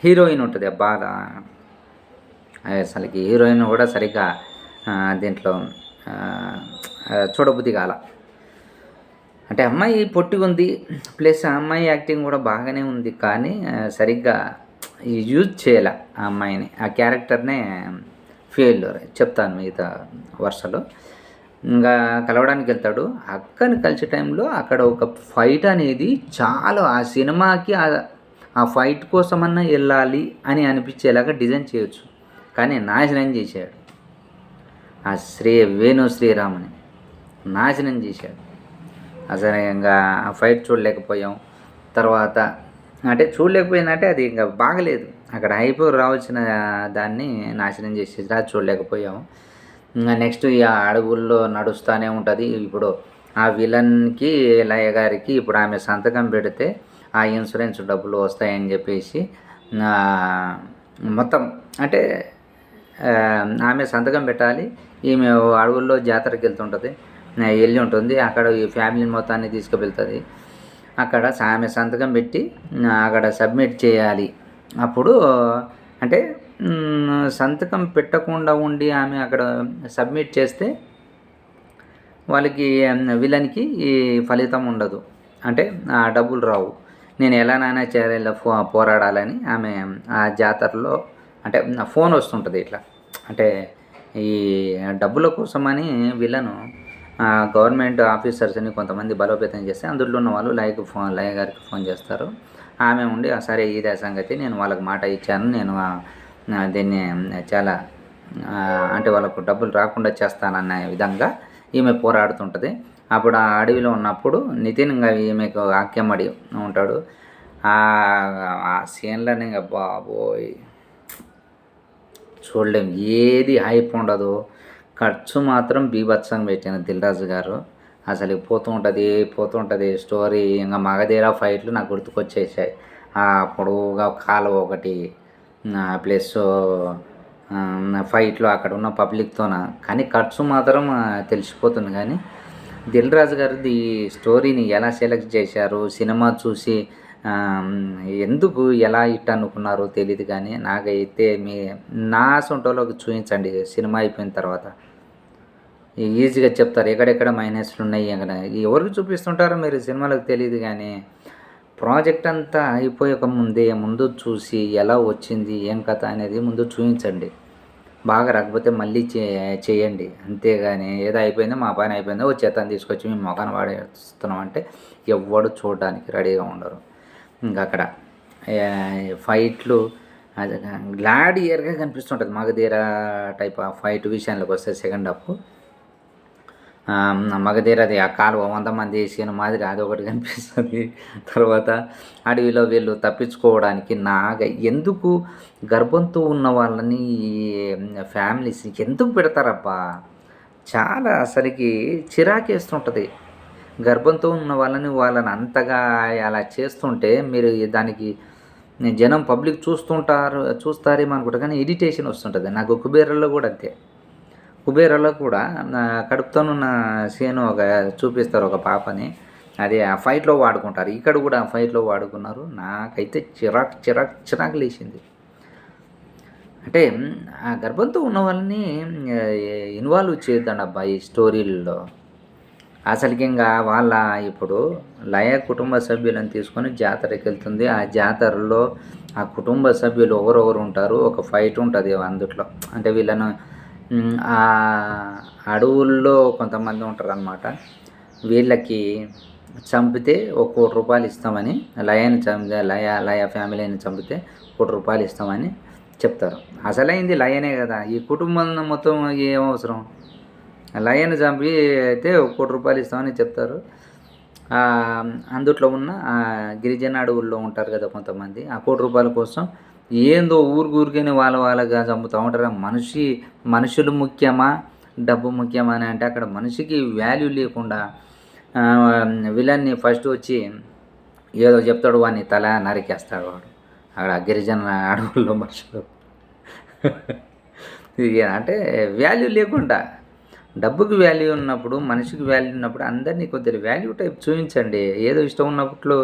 హీరోయిన్ ఉంటుంది బాల, అసలుకి హీరోయిన్ కూడా సరిగ్గా దీంట్లో చూడబుద్ధి కాల. అంటే అమ్మాయి పొట్టిగా ఉంది, ప్లస్ ఆ అమ్మాయి యాక్టింగ్ కూడా బాగానే ఉంది, కానీ సరిగ్గా యూజ్ చేయాల ఆ అమ్మాయిని, ఆ క్యారెక్టర్నే ఫెయిల్యూర్. చెప్తాను మిగతా వరుసలో. ఇంకా కలవడానికి వెళ్తాడు. అక్కని కలిసే టైంలో అక్కడ ఒక ఫైట్ అనేది చాలా ఆ సినిమాకి ఆ ఫైట్ కోసమన్నా వెళ్ళాలి అని అనిపించేలాగా డిజైన్ చేయొచ్చు, కానీ నాశనం చేశాడు. ఆ వేణు శ్రీరామ్ని నాశనం చేశాడు. అసలు ఇంకా ఆ ఫైట్ చూడలేకపోయాం. తర్వాత అంటే చూడలేకపోయినట్టే, అది ఇంకా బాగలేదు. అక్కడ అయిపోయి రావాల్సిన దాన్ని నాశనం చేసేసి అది చూడలేకపోయాము. ఇంకా నెక్స్ట్ ఈ అడవుల్లో నడుస్తూనే ఉంటుంది. ఇప్పుడు ఆ విలన్కి లయ గారికి ఇప్పుడు ఆమె సంతకం పెడితే ఆ ఇన్సూరెన్స్ డబ్బులు వస్తాయని చెప్పేసి మొత్తం అంటే ఆమె సంతకం పెట్టాలి. ఈమె అడవుల్లో జాతరకి వెళ్తుంటుంది, వెళ్ళి ఉంటుంది. అక్కడ ఈ ఫ్యామిలీ మొత్తాన్ని తీసుకువెళ్తుంది. అక్కడ ఆమె సంతకం పెట్టి అక్కడ సబ్మిట్ చేయాలి. అప్పుడు అంటే సంతకం పెట్టకుండా ఉండి ఆమె అక్కడ సబ్మిట్ చేస్తే వాళ్ళకి విలన్కి ఈ ఫలితం ఉండదు, అంటే ఆ డబ్బులు రావు. నేను ఎలానైనా చేయాలి పోరాడాలని ఆమె ఆ జాతరలో అంటే ఫోన్ వస్తుంటుంది ఇట్లా, అంటే ఈ డబ్బుల కోసమని విలను గవర్నమెంట్ ఆఫీసర్స్ని కొంతమంది బలోపేతం చేస్తే అందులో ఉన్న వాళ్ళు లయ గారికి ఫోన్ చేస్తారు. ఆమె ఉండి సరే ఇదే సంగతి, నేను వాళ్ళకి మాట ఇచ్చాను, నేను దీన్ని చాలా అంటే వాళ్ళకు డబ్బులు రాకుండా చేస్తానన్న విధంగా ఈమె పోరాడుతుంటుంది. అప్పుడు ఆ అడవిలో ఉన్నప్పుడు నితిన్ ఇంకా ఈమెకు ఆక్యమడి ఉంటాడు. ఆ సీన్లని ఇంకా బాబోయ్ చూడలేం, ఏది హైప్ ఉండదు. ఖర్చు మాత్రం బీభత్సంగా పెట్టిన దిల్ రాజు గారు. అసలు పోతూ ఉంటుంది స్టోరీ. ఇంకా మగధీర ఫైట్లు నాకు గుర్తుకొచ్చేసాయి. పొడవుగా కాలువ ఒకటి ప్లస్ ఫైట్లో అక్కడ ఉన్న పబ్లిక్తోన, కానీ ఖర్చు మాత్రం తెలిసిపోతుంది. కానీ దిల్ రాజు గారిది ఈ స్టోరీని ఎలా సెలెక్ట్ చేశారు, సినిమా చూసి ఎందుకు ఎలా ఇట్ట అనుకున్నారో తెలియదు. కానీ నాకైతే నా సొంతలోకి చూపించండి సినిమా అయిపోయిన తర్వాత, ఈజీగా చెప్తారు ఎక్కడెక్కడ మైనస్లు ఉన్నాయి. ఎక్కడ ఎవరికి చూపిస్తుంటారో మీరు సినిమాలకు తెలియదు. కానీ ప్రాజెక్ట్ అంతా అయిపోయాక ముందు చూసి ఎలా వచ్చింది ఏం కథ అనేది ముందు చూపించండి. బాగా రాకపోతే మళ్ళీ చేయండి. అంతేగాని ఏదో అయిపోయిందో మా పని అయిపోయిందో చేతను తీసుకొచ్చి మేము మొఖాన్ని వాడేస్తున్నాం అంటే ఎవడు చూడడానికి రెడీగా ఉండరు. ఇంకా అక్కడ ఫైట్లు గ్లాడియర్గా కనిపిస్తుంటుంది. మగధీర టైప్ ఆ ఫైట్ విషయానికి వస్తే సెకండ్ హాఫ్ మగధీరది ఆ కాలువ 100 మంది వేసిన మాదిరి అదొకటి కనిపిస్తుంది. తర్వాత అడవిలో వీళ్ళు తప్పించుకోవడానికి ఎందుకు గర్భంతో ఉన్న వాళ్ళని ఫ్యామిలీస్ ఎందుకు పెడతారబ్బా, చాలా అసలుకి చిరాకేస్తుంటుంది. గర్భంతో ఉన్న వాళ్ళని అంతగా అలా చేస్తుంటే మీరు దానికి జనం పబ్లిక్ చూస్తారేమో అనుకుంటా, కానీ ఇరిటేషన్ వస్తుంటుంది. నాకు కుబేరాలో కూడా అంతే. కుబేరాలో కూడా కడుపుతోనున్న సీను చూపిస్తారు ఒక పాపని, అది ఆ ఫైట్లో వాడుకుంటారు. ఇక్కడ కూడా ఆ ఫైట్లో వాడుకున్నారు. నాకైతే చిరాకు లేచింది. అంటే ఆ గర్భంతో ఉన్న వాళ్ళని ఇన్వాల్వ్ చేయొద్దండి అబ్బా ఈ స్టోరీల్లో. అసలుకి ఇంకా వాళ్ళ ఇప్పుడు లయ కుటుంబ సభ్యులను తీసుకొని జాతరకెళ్తుంది. ఆ జాతరలో ఆ కుటుంబ సభ్యులు ఎవరెవరు ఉంటారు, ఒక ఫైట్ ఉంటుంది అందుట్లో. అంటే వీళ్ళను ఆ అడవుల్లో కొంతమంది ఉంటారనమాట. వీళ్ళకి చంపితే ఒక ₹1,00,00,000 ఇస్తామని, లయ ఫ్యామిలీని చంపితే ₹1,00,00,000 ఇస్తామని చెప్తారు. అసలైంది లయనే కదా, ఈ కుటుంబం మొత్తం ఏం అవసరం. లయను చంపి అయితే ₹1,00,00,000 ఇస్తామని చెప్తారు. అందుట్లో ఉన్న గిరిజన అడవుల్లో ఉంటారు కదా కొంతమంది, ఆ ₹1,00,00,000 కోసం ఏందో ఊరికనే వాళ్ళగా చంపుతూ ఉంటారు. మనుషులు ముఖ్యమా, డబ్బు ముఖ్యమా అని అంటే అక్కడ మనిషికి వాల్యూ లేకుండా విలన్ని ఫస్ట్ వచ్చి ఏదో చెప్తాడు, వాడిని తల నరికేస్తాడు వాడు అక్కడ గిరిజన అడవుల్లో మనుషులు. అంటే వాల్యూ లేకుండా, డబ్బుకి వాల్యూ ఉన్నప్పుడు, మనిషికి వాల్యూ ఉన్నప్పుడు అందరినీ కొద్దిగా వాల్యూ టైప్ చూపించండి. ఏదో ఇష్టం ఉన్నప్పుడు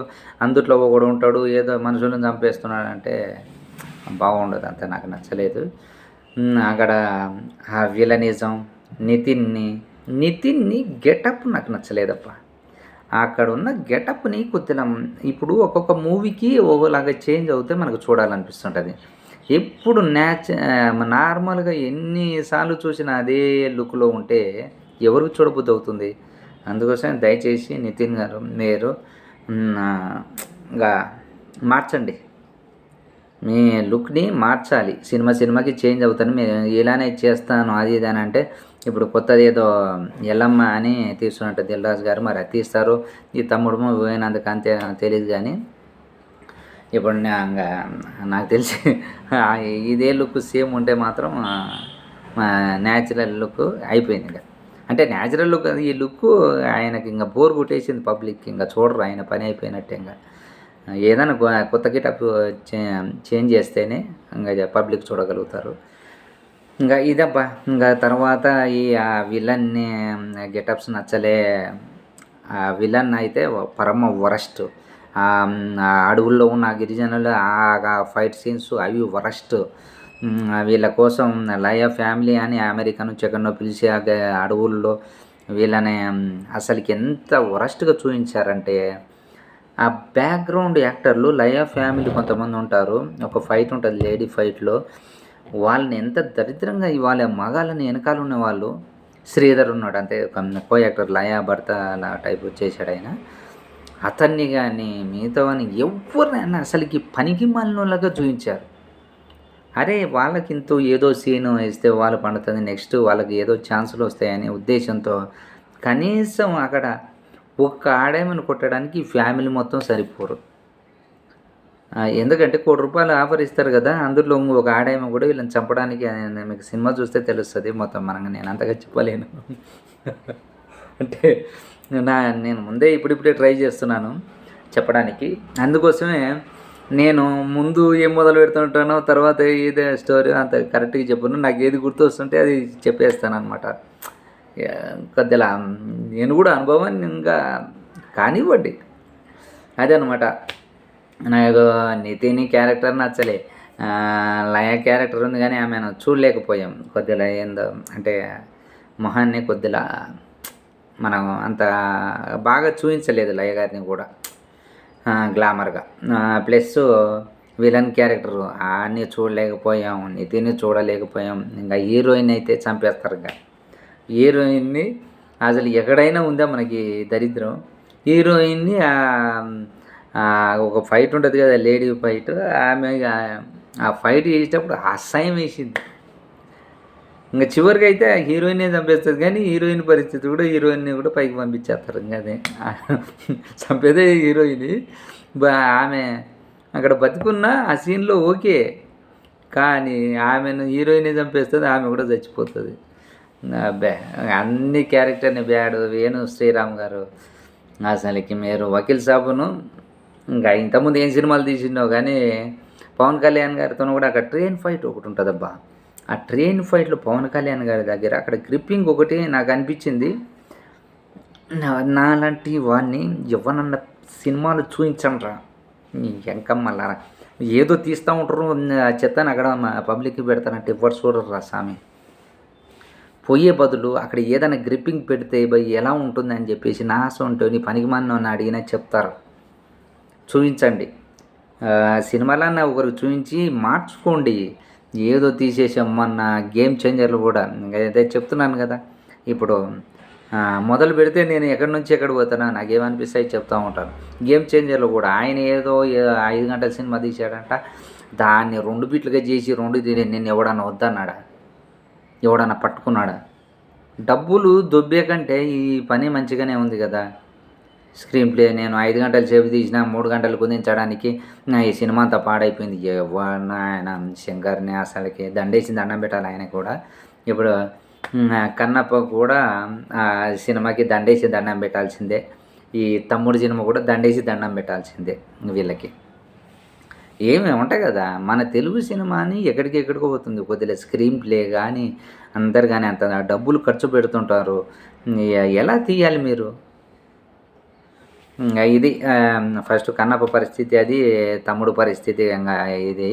అందుట్లో ఒకడు ఉంటాడు, ఏదో మనుషులను చంపేస్తున్నాడు అంటే బాగుండదు, అంత నాకు నచ్చలేదు. అక్కడ ఆ విలనిజం, నితిన్ని గెటప్ నాకు నచ్చలేదప్ప. అక్కడ ఉన్న గెటప్ని కొద్దిగా ఇప్పుడు ఒక్కొక్క మూవీకి ఒకలాగా చేంజ్ అవుతే మనకు చూడాలనిపిస్తుంటుంది. ఎప్పుడు నార్మల్గా ఎన్నిసార్లు చూసినా అదే లుక్లో ఉంటే ఎవరికి చూడబుద్ధి అవుతుంది. అందుకోసం దయచేసి నితిన్ గారు మీరు ఇంకా మార్చండి, మీ లుక్ని మార్చాలి. సినిమాకి చేంజ్ అవుతాను, మీరు ఇలానే చేస్తాను అది ఇది అని అంటే ఇప్పుడు కొత్తది ఏదో ఎల్లమ్మ అని తీస్తున్నట్టు దిల్రాజు గారు, మరి అది తీస్తారు. ఈ తమ్ముడు పోయినందుకు అంతే తెలియదు, కానీ ఇప్పుడు నాకు తెలిసి ఇదే లుక్ సేమ్ ఉంటే మాత్రం న్యాచురల్ లుక్ అయిపోయింది. ఇంకా అంటే న్యాచురల్ లుక్, ఈ లుక్ ఆయనకి ఇంకా బోర్ కొట్టేసింది, పబ్లిక్కి ఇంకా చూడరు, ఆయన పని అయిపోయినట్టే. ఇంకా ఏదైనా కొత్త గెటప్ చేంజ్ చేస్తేనే ఇంకా పబ్లిక్ చూడగలుగుతారు. ఇంకా ఇదబ్బా. ఇంకా తర్వాత ఆ విలన్ని గెటప్స్ నచ్చలే. ఆ విలన్ అయితే పరమ వరస్ట్. అడవుల్లో ఉన్న గిరిజనులు ఆ ఫైట్ సీన్స్ అవి వరస్ట్. వీళ్ళ కోసం లయ ఫ్యామిలీ అని అమెరికా నుంచి ఎక్కడో పిలిచి అడవుల్లో వీళ్ళని అసలుకి ఎంత వరస్ట్గా చూపించారంటే, ఆ బ్యాక్గ్రౌండ్ యాక్టర్లు లయ ఫ్యామిలీ కొంతమంది ఉంటారు, ఒక ఫైట్ ఉంటుంది లేడీ ఫైట్లో, వాళ్ళని ఎంత దరిద్రంగా వాళ్ళ మగాళ్ళని వెనకాల ఉన్నవాళ్ళు. శ్రీధర్ ఉన్నాడు అంతే, కో యాక్టర్ లయ భర్త అలా టైప్ వచ్చేసాడు ఆయన. అతన్ని కానీ మిగతావని ఎవరినైనా అసలుకి పనికి మాలినోళ్ళగా చూపించారు. అరే వాళ్ళకింత ఏదో సీను వేస్తే వాళ్ళు పండుతుంది, నెక్స్ట్ వాళ్ళకి ఏదో ఛాన్సులు వస్తాయనే ఉద్దేశంతో కనీసం అక్కడ ఒక్క ఆడేమని కొట్టడానికి ఫ్యామిలీ మొత్తం సరిపోరు. ఎందుకంటే ₹1,00,00,000 ఆఫర్ ఇస్తారు కదా, అందులో ఒక ఆడామె కూడా వీళ్ళని చంపడానికి. మీకు సినిమా చూస్తే తెలుస్తుంది మొత్తం. నేను అంతగా చెప్పలేను. అంటే నేను ముందే ఇప్పుడిప్పుడే ట్రై చేస్తున్నాను చెప్పడానికి. అందుకోసమే నేను ముందు ఏం మొదలు పెడుతుంటానో తర్వాత ఏదే స్టోరీ అంత కరెక్ట్గా చెప్పను. నాకు ఏది గుర్తు వస్తుంటే అది చెప్పేస్తాను అనమాట. కొద్దిగా నేను కూడా అనుభవాన్ని ఇంకా కానివ్వండి, అదే అనమాట. నాకు నితిన్ క్యారెక్టర్ నచ్చలే. లయ క్యారెక్టర్ ఉంది కానీ ఆమెను చూడలేకపోయాం. కొద్దిగా ఏందో అంటే మొహాన్ని కొద్దిగా మనం అంత బాగా చూపించలేదు లయ గారిని కూడా గ్లామర్గా. ప్లస్ విలన్ క్యారెక్టర్ అన్నీ చూడలేకపోయాం, నితిన్ని చూడలేకపోయాం. ఇంకా హీరోయిన్ అయితే చంపేస్తారు. ఇంకా హీరోయిన్ని అసలు ఎక్కడైనా ఉందా మనకి దరిద్రం. హీరోయిన్ని ఒక ఫైట్ ఉంటుంది కదా, లేడీ ఫైట్, ఆమె ఆ ఫైట్ చేసేటప్పుడు అసహ్యం వేసింది. ఇంకా చివరికి అయితే హీరోయినే చంపేస్తుంది, కానీ హీరోయిన్ పరిస్థితి కూడా హీరోయిన్ని కూడా పైకి పంపించేస్తారు. ఇంకా అదే చంపేదే హీరోయిన్. ఆమె అక్కడ బతికున్న ఆ సీన్లో ఓకే, కానీ ఆమెను హీరోయినే చంపేస్తుంది, ఆమె కూడా చచ్చిపోతుంది. అన్ని క్యారెక్టర్ని బ్యాడ్. వేణు శ్రీరామ్ గారు అసలుకి మీరు వకీల్ సాబును ఇంకా ఇంతకుముందు ఏం సినిమాలు తీసిండో కానీ పవన్ కళ్యాణ్ గారితో కూడా అక్కడ ట్రైన్ ఫైట్ ఒకటి ఉంటుందబ్బా. ఆ ట్రైన్ ఫైట్లో పవన్ కళ్యాణ్ గారి దగ్గర అక్కడ గ్రిప్పింగ్ ఒకటి నాకు అనిపించింది. నాలాంటి వాడిని ఎవరన్నా సినిమాలు చూపించండ్రా, ఎంకమ్మల్లారా. ఏదో తీస్తూ ఉంటారు, ఆ చెత్తని అక్కడ పబ్లిక్కి పెడతారంటే ఎవరు చూడరు రా స్వామి. పోయే బదులు అక్కడ ఏదైనా గ్రిప్పింగ్ పెడితే ఎలా ఉంటుందని చెప్పేసి నా సొంటని పనికిమాలినోడిని అడిగినా చెప్తారు. చూపించండి. సినిమాలన్నా ఒకరికి చూపించి మార్చుకోండి. ఏదో తీసేసాం. మొన్న గేమ్ చేంజర్లు కూడా అదే చెప్తున్నాను కదా. ఇప్పుడు మొదలు పెడితే నేను ఎక్కడి నుంచి ఎక్కడ పోతానా నాకేమనిపిస్తాయి చెప్తూ ఉంటాను. గేమ్ చేంజర్లు కూడా ఆయన ఏదో 5 గంటల సినిమా తీశాడంట, దాన్ని 2 బిట్లుగా చేసి 2 తీరి నేను ఎవడన్నా వద్దన్నాడా? ఎవడన్నా పట్టుకున్నాడా? డబ్బులు దొబ్బే కంటే ఈ పని మంచిగానే ఉంది కదా. స్క్రీన్ ప్లే నేను 5 గంటల సేపు తీసిన 3 గంటలు కుదించడానికి ఈ సినిమా అంతా పాడైపోయింది. ఆయన శంకర్ని అసలుకి దండేసి దండం పెట్టాలి. ఆయన కూడా ఇప్పుడు కన్నప్ప కూడా సినిమాకి దండేసి దండం పెట్టాల్సిందే. ఈ తమ్ముడు సినిమా కూడా దండేసి దండం పెట్టాల్సిందే. వీళ్ళకి ఏమేమి ఉంటాయి కదా. మన తెలుగు సినిమాని ఎక్కడికో పోతుంది. కొద్దిగా స్క్రీన్ ప్లే కానీ అందరు కానీ అంత డబ్బులు ఖర్చు పెడుతుంటారు. ఎలా తీయాలి మీరు? ఇది ఫస్ట్ కన్నప్ప పరిస్థితి అది, తమ్ముడు పరిస్థితి ఇది.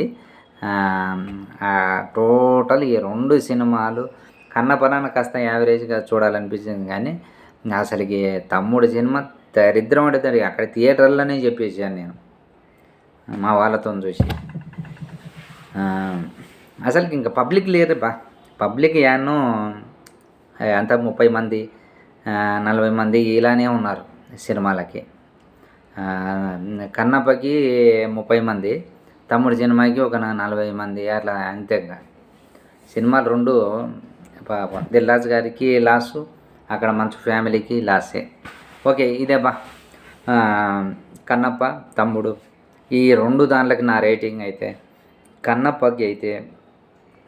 టోటల్ ఈ 2 సినిమాలు కన్నప్పన కాస్త యావరేజ్గా చూడాలనిపించింది, కానీ అసలుకి తమ్ముడు సినిమా దరిద్రం అంటే అక్కడ థియేటర్లోనే చెప్పేసాను నేను మా వాళ్ళతో చూసి. అసలుకి ఇంకా పబ్లిక్ లేరు బా. పబ్లిక్ యాను అంత 30 మంది 40 మంది ఇలానే ఉన్నారు సినిమాలకి. కన్నప్పకి 30 మంది, తమ్ముడు సినిమాకి ఒక 40 మంది అట్లా అంతేగా. సినిమాలు 2 పాపం దిల్రాజు గారికి లాసు, అక్కడ మంచు ఫ్యామిలీకి లాసే. ఓకే ఇదే బా. కన్నప్ప తమ్ముడు ఈ 2 దాంట్లకి నా రేటింగ్ అయితే కన్నప్పకి అయితే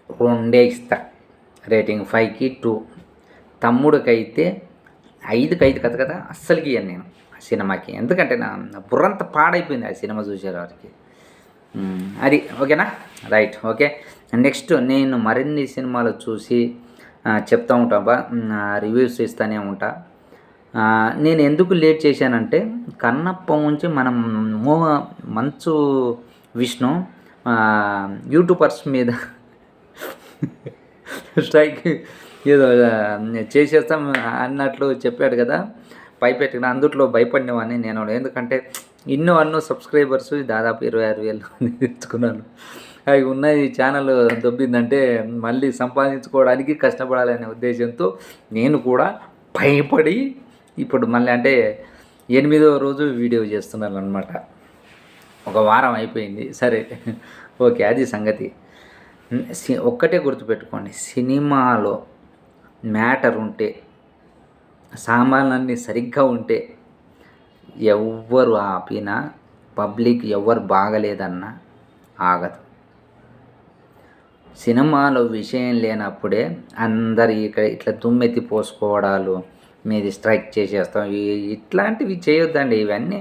2 ఇస్తా రేటింగ్. 5కి 2. తమ్ముడికి అయితే 5కి 5 కదా అస్సలకి ఇయ్యను నేను సినిమాకి. ఎందుకంటే నా బుర్రంతా పాడైపోయింది ఆ సినిమా చూసేవారికి. అది ఓకేనా? రైట్. ఓకే, నెక్స్ట్ నేను మరిన్ని సినిమాలు చూసి చెప్తూ ఉంటా, రివ్యూస్ ఇస్తూనే ఉంటా. నేను ఎందుకు లేట్ చేశానంటే కన్నప్ప నుంచి మనం మంచు విష్ణు యూట్యూబర్స్ మీద స్ట్రైక్ ఏదో చేసేస్తాం అన్నట్లు చెప్పాడు కదా, భయపెట్టిన. అందుట్లో భయపడినవాడిని నేను. ఎందుకంటే అన్నో సబ్స్క్రైబర్స్ దాదాపు 26,000 తెచ్చుకున్నాను. అవి ఉన్నది ఛానల్ దొబ్బిందంటే మళ్ళీ సంపాదించుకోవడానికి కష్టపడాలనే ఉద్దేశంతో నేను కూడా భయపడి ఇప్పుడు మళ్ళీ అంటే 8వ రోజు వీడియో చేస్తున్నాను అనమాట. ఒక వారం అయిపోయింది. సరే ఓకే, అది సంగతి. ఒక్కటే గుర్తుపెట్టుకోండి, సినిమాలో మ్యాటర్ ఉంటే, సామాన్లన్నీ సరిగ్గా ఉంటే ఎవ్వరు ఆపినా, పబ్లిక్ ఎవరు బాగలేదన్నా ఆగదు. సినిమాలో విషయం లేనప్పుడే అందరు ఇట్లా దుమ్మెత్తి పోసుకోవడాలు, మీది స్ట్రైక్ చేసేస్తాం, ఇట్లాంటివి చేయొద్దండి. ఇవన్నీ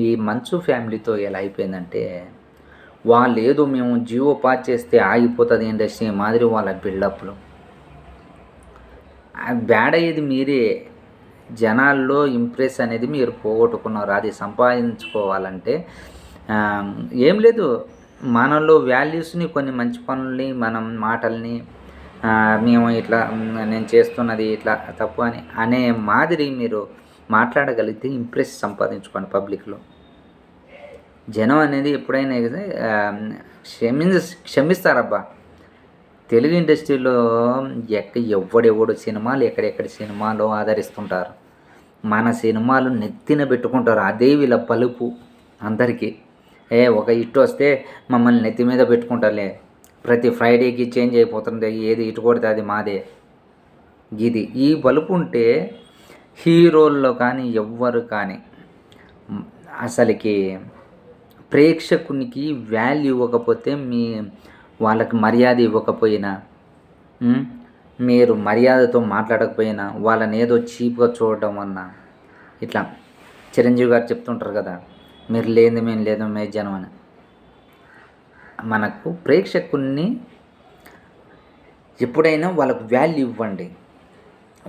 ఈ మంచు ఫ్యామిలీతో ఎలా అయిపోయిందంటే, వాళ్ళు ఏదో మేము జియో పాస్ చేస్తే ఆగిపోతుంది ఇండస్ట్రీ మాదిరి వాళ్ళ బిల్డప్లు. బ్యాడ్ అయ్యేది మీరే. జనాల్లో ఇంప్రెస్ అనేది మీరు పోగొట్టుకున్నారు. అది సంపాదించుకోవాలంటే ఏం లేదు, మనలో వాల్యూస్ని, కొన్ని మంచి పనుల్ని, మనం మాటల్ని, మేము ఇట్లా నేను చేస్తున్నది ఇట్లా తప్పు అనే మాదిరి మీరు మాట్లాడగలిగితే ఇంప్రెస్ సంపాదించుకోండి పబ్లిక్లో. జనం అనేది ఎప్పుడైనా క్షమిస్తారబ్బా. తెలుగు ఇండస్ట్రీలో ఎవడెవడు సినిమాలు ఎక్కడెక్కడ సినిమాలు ఆదరిస్తుంటారు. మన సినిమాలు నెత్తిన పెట్టుకుంటారు. అదే వీళ్ళ పలుపు అందరికీ. ఒక హిట్ వస్తే మమ్మల్ని నెత్తి మీద పెట్టుకుంటారులే, ప్రతి ఫ్రైడేకి చేంజ్ అయిపోతుంది, ఏది ఇటు కొడితే అది మాదే. ఇది ఈ బలుపు ఉంటే హీరోల్లో కానీ ఎవ్వరు కానీ అసలుకి ప్రేక్షకునికి వాల్యూ ఇవ్వకపోతే, వాళ్ళకి మర్యాద ఇవ్వకపోయినా, మీరు మర్యాదతో మాట్లాడకపోయినా, వాళ్ళని ఏదో చీప్గా చూడడం వలన, ఇట్లా చిరంజీవి గారు చెప్తుంటారు కదా, మీరు లేనిది మేము లేదు మే జనం అని. మనకు ప్రేక్షకుల్ని ఎప్పుడైనా వాళ్ళకు వాల్యూ ఇవ్వండి.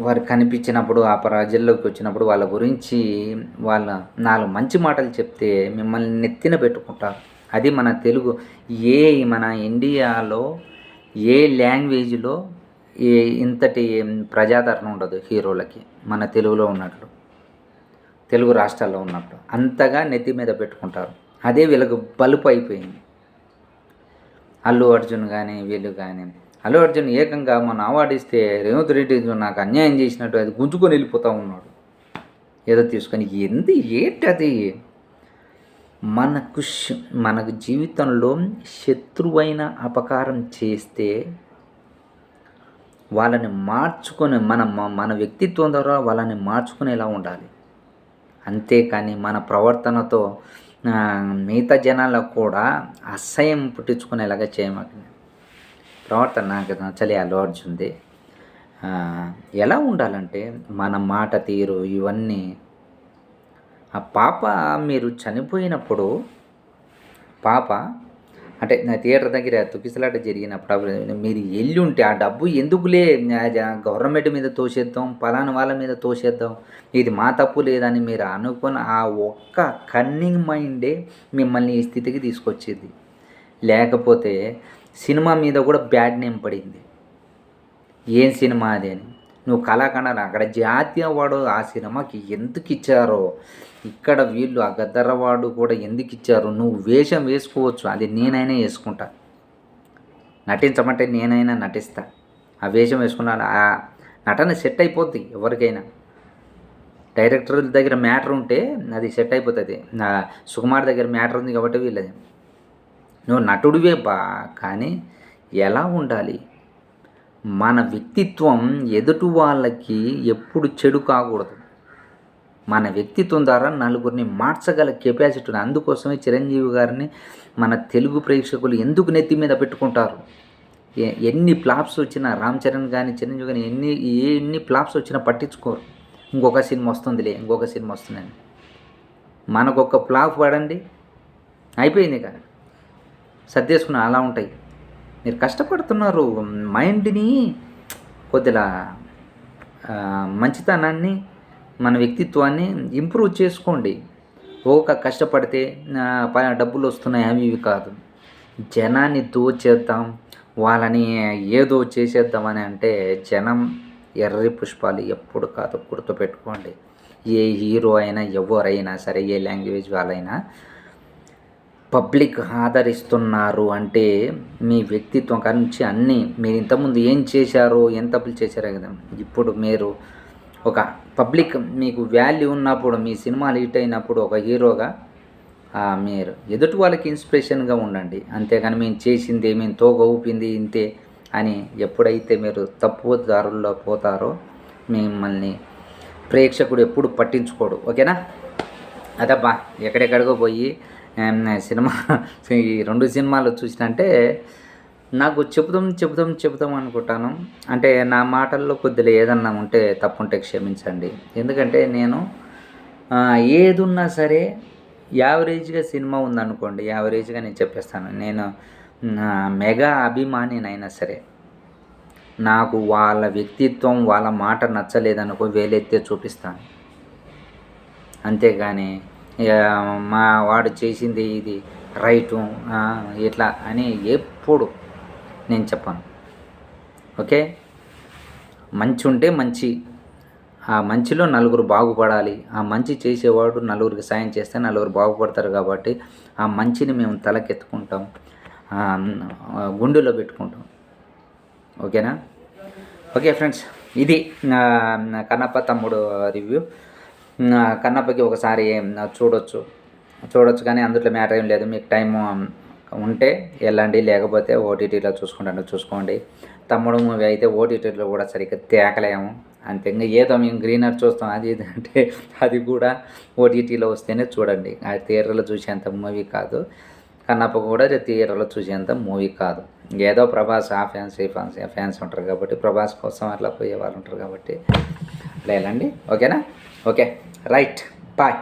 వారు కనిపించినప్పుడు ఆ ప్రజల్లోకి వచ్చినప్పుడు వాళ్ళ గురించి వాళ్ళ 4 మంచి మాటలు చెప్తే మిమ్మల్ని నెత్తిన పెట్టుకుంటారు. అది మన తెలుగు ఏ మన ఇండియాలో ఏ లాంగ్వేజ్‌లో ఏ ఇంతటి ప్రజాదరణ ఉండదు హీరోలకి. మన తెలుగులో ఉన్నట్లు. తెలుగు రాష్ట్రాల్లో ఉన్నప్పుడు. అంతగా నెత్తి మీద పెట్టుకుంటారు. అదే వీళ్ళకి బలుపు అయిపోయింది. అల్లు అర్జున్ గానీ, వీళ్ళు గానీ. అల్లు అర్జున్ ఏకంగా మొన్న అవార్డు ఇస్తే రేవంత్ రెడ్డి నాకు అన్యాయం చేసినట్టు అది గుంజుకొని వెళ్ళిపోతూ ఉన్నాడు. ఏదో తీసుకొని ఏంటది? మనకు జీవితంలో శత్రువైన అపకారం చేస్తే వాళ్ళని మార్చుకొని మన వ్యక్తిత్వం ద్వారా వాళ్ళని మార్చుకునేలా ఉండాలి. అంతేకాని మన ప్రవర్తనతో మిగతా జనాలకు కూడా అసహ్యం పుట్టించుకునేలాగా చేయమాకండి. ప్రవర్తన నాకు నచ్చలే అల్లు అర్జున్‌ది. ఎలా ఉండాలంటే మన మాట తీరు ఇవన్నీ. ఆ పాప మీరు చనిపోయినప్పుడు అంటే నా థియేటర్ దగ్గర తొక్కిసలాట జరిగినప్పుడు మీరు ఎళ్ళుంటే ఆ డబ్బు ఎందుకులే గవర్నమెంట్ మీద తోసేద్దాం, పలానా వాళ్ళ మీద తోసేద్దాం, ఇది మా తప్పు లేదని మీరు అనుకున్న ఆ ఒక్క కన్నింగ్ మైండే మిమ్మల్ని ఈ స్థితికి తీసుకొచ్చేది. లేకపోతే సినిమా మీద కూడా బ్యాడ్ నేమ్ పడింది. ఏం సినిమా అది అని. నువ్వు కళాఖండాలు అక్కడ జాతీయ అవార్డు ఆ సినిమాకి ఎందుకు ఇచ్చారో, ఇక్కడ వీళ్ళు ఆ గద్దర్ అవార్డు కూడా ఎందుకు ఇచ్చారు? నువ్వు వేషం వేసుకోవచ్చు, అది నేనైనా వేసుకుంటా. నటించమంటే నేనైనా నటిస్తా. ఆ వేషం వేసుకున్నాను, ఆ నటన సెట్ అయిపోద్ది ఎవరికైనా. డైరెక్టర్ దగ్గర మ్యాటర్ ఉంటే అది సెట్ అయిపోతుంది. సుకుమార్ దగ్గర మ్యాటర్ ఉంది కాబట్టి వీళ్ళది. నువ్వు నటుడివే కానీ ఎలా ఉండాలి? మన వ్యక్తిత్వం ఎదుటి వాళ్ళకి ఎప్పుడు చెడు కాకూడదు. మన వ్యక్తిత్వం ద్వారా నలుగురిని మార్చగల కెపాసిటీ ఉంది. అందుకోసమే చిరంజీవి గారిని మన తెలుగు ప్రేక్షకులు ఎందుకు నెత్తి మీద పెట్టుకుంటారు? ఎన్ని ఫ్లాప్స్ వచ్చినా రామ్ చరణ్ కానీ చిరంజీవి కానీ ఎన్ని ఫ్లాప్స్ వచ్చినా పట్టించుకోరు. ఇంకొక సినిమా వస్తుందని. మనకొక ఫ్లాప్ పడండి, అయిపోయింది కదా, సర్దేసుకుని అలా ఉంటాయి. మీరు కష్టపడుతున్నారు. మైండ్ని కొద్దిగా మంచితనాన్ని మన వ్యక్తిత్వాన్ని ఇంప్రూవ్ చేసుకోండి. కష్టపడితే డబ్బులు వస్తున్నాయి అవి ఇవి కాదు. జనాన్ని దోచేద్దాం, వాళ్ళని ఏదో చేసేద్దామని అంటే జనం ఎర్రి పుష్పాలు ఎప్పుడు కాదు, గుర్తుపెట్టుకోండి. ఏ హీరో అయినా ఎవరైనా సరే, ఏ లాంగ్వేజ్ వాళ్ళైనా పబ్లిక్ ఆదరిస్తున్నారు అంటే మీ వ్యక్తిత్వం నుంచి అన్నీ మీరు ఇంతకుముందు ఏం చేశారో, ఎంత తప్పులు చేశారో కదా. ఇప్పుడు మీరు ఒక పబ్లిక్ మీకు వాల్యూ ఉన్నప్పుడు, మీ సినిమాలు హిట్ అయినప్పుడు ఒక హీరోగా మీరు ఎదుటి వాళ్ళకి ఇన్స్పిరేషన్గా ఉండండి. అంతేగాని మేము చేసింది, మేము తోక ఊపింది ఇంతే అని ఎప్పుడైతే మీరు తప్పు దారుల్లో పోతారో మిమ్మల్ని ప్రేక్షకుడు ఎప్పుడు పట్టించుకోడు. ఓకేనా? అదబ్బా, ఎక్కడెక్కడికో పోయి సినిమా ఈ 2 సినిమాలు చూసినంటే నాకు చెబుతాం అనుకుంటాను. అంటే నా మాటల్లో కొద్దిగా ఏదన్నా ఉంటే తప్పుంటే క్షమించండి. ఎందుకంటే నేను ఏదున్నా సరే యావరేజ్గా సినిమా ఉందనుకోండి, యావరేజ్గా నేను చెప్పేస్తాను. నేను మెగా అభిమానినైనా సరే నాకు వాళ్ళ వ్యక్తిత్వం, వాళ్ళ మాట నచ్చలేదనుకో వేలెత్తే చూపిస్తాను. అంతేగాని మా వాడు చేసింది ఇది రైటు ఇట్లా అని ఎప్పుడు నేను చెప్పను. ఓకే? మంచి ఉంటే మంచి, ఆ మంచిలో నలుగురు బాగుపడాలి. ఆ మంచి చేసేవాడు నలుగురికి సాయం చేస్తే నలుగురు బాగుపడతారు. కాబట్టి ఆ మంచిని మేము తలకెత్తుకుంటాం, గుండెలో పెట్టుకుంటాం. ఓకేనా? ఓకే ఫ్రెండ్స్, ఇది కన్నప్ప తమ్ముడు రివ్యూ. కన్నప్పకి ఒకసారి చూడొచ్చు కానీ అందులో మ్యాటర్ ఏం లేదు. మీకు టైం ఉంటే వెళ్ళండి, లేకపోతే ఓటీటీలో చూసుకోండి. తమ్ముడు మూవీ అయితే ఓటీటీలో కూడా సరిగ్గా తేకలేము. అంతే, ఇంకా ఏదో మేము గ్రీనర్ చూస్తాం అది ఇది అంటే అది కూడా ఓటీటీలో వస్తేనే చూడండి. అది థియేటర్లో చూసేంత మూవీ కాదు. కన్నప్ప కూడా థియేటర్లో చూసేంత మూవీ కాదు. ఏదో ప్రభాస్ ఆ ఫ్యాన్స్ ఉంటారు కాబట్టి, ప్రభాస్ కోసం అట్లా పోయే వాళ్ళు ఉంటారు కాబట్టి అట్లా వెళ్ళండి. ఓకేనా? Okay, right, bye.